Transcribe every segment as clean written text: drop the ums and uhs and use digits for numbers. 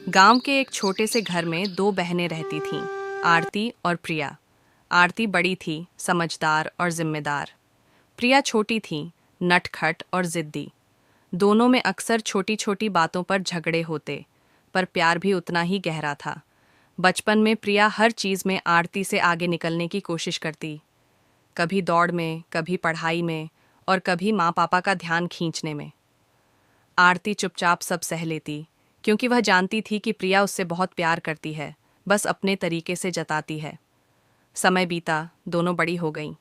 गांव के एक छोटे से घर में दो बहनें रहती थीं, आरती और प्रिया। आरती बड़ी थी, समझदार और जिम्मेदार। प्रिया छोटी थी, नटखट और जिद्दी। दोनों में अक्सर छोटी छोटी बातों पर झगड़े होते, पर प्यार भी उतना ही गहरा था। बचपन में प्रिया हर चीज में आरती से आगे निकलने की कोशिश करती, कभी दौड़ में, कभी पढ़ाई में और कभी माँ पापा का ध्यान खींचने में। आरती चुपचाप सब सह लेती, क्योंकि वह जानती थी कि प्रिया उससे बहुत प्यार करती है, बस अपने तरीके से जताती है। समय बीता, दोनों बड़ी हो गईं।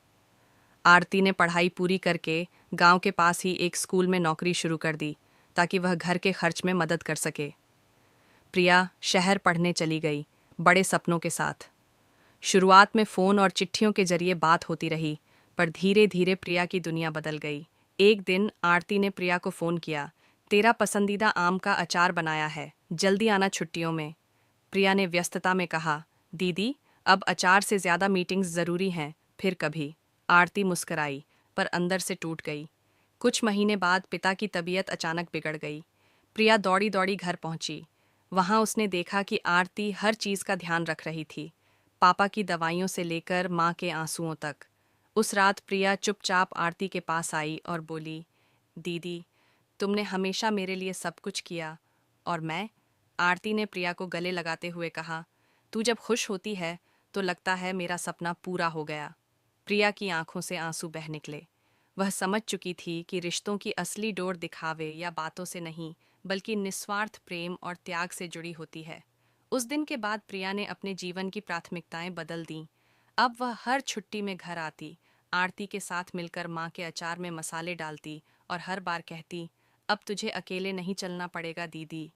आरती ने पढ़ाई पूरी करके गांव के पास ही एक स्कूल में नौकरी शुरू कर दी, ताकि वह घर के खर्च में मदद कर सके। प्रिया शहर पढ़ने चली गई, बड़े सपनों के साथ। शुरुआत में फ़ोन और चिट्ठियों के जरिए बात होती रही, पर धीरे धीरे प्रिया की दुनिया बदल गई। एक दिन आरती ने प्रिया को फ़ोन किया, तेरा पसंदीदा आम का अचार बनाया है, जल्दी आना छुट्टियों में। प्रिया ने व्यस्तता में कहा, दीदी, अब अचार से ज़्यादा मीटिंग्स ज़रूरी हैं, फिर कभी। आरती मुस्कराई, पर अंदर से टूट गई। कुछ महीने बाद पिता की तबीयत अचानक बिगड़ गई। प्रिया दौड़ी दौड़ी घर पहुंची। वहां उसने देखा कि आरती हर चीज़ का ध्यान रख रही थी, पापा की दवाइयों से लेकर माँ के आंसुओं तक। उस रात प्रिया चुपचाप आरती के पास आई और बोली, दीदी, तुमने हमेशा मेरे लिए सब कुछ किया, और मैं। आरती ने प्रिया को गले लगाते हुए कहा, तू जब खुश होती है तो लगता है मेरा सपना पूरा हो गया। प्रिया की आंखों से आंसू बह निकले। वह समझ चुकी थी कि रिश्तों की असली डोर दिखावे या बातों से नहीं, बल्कि निस्वार्थ प्रेम और त्याग से जुड़ी होती है। उस दिन के बाद प्रिया ने अपने जीवन की प्राथमिकताएं बदल दीं। अब वह हर छुट्टी में घर आती, आरती के साथ मिलकर माँ के अचार में मसाले डालती और हर बार कहती, अब तुझे अकेले नहीं चलना पड़ेगा दीदी।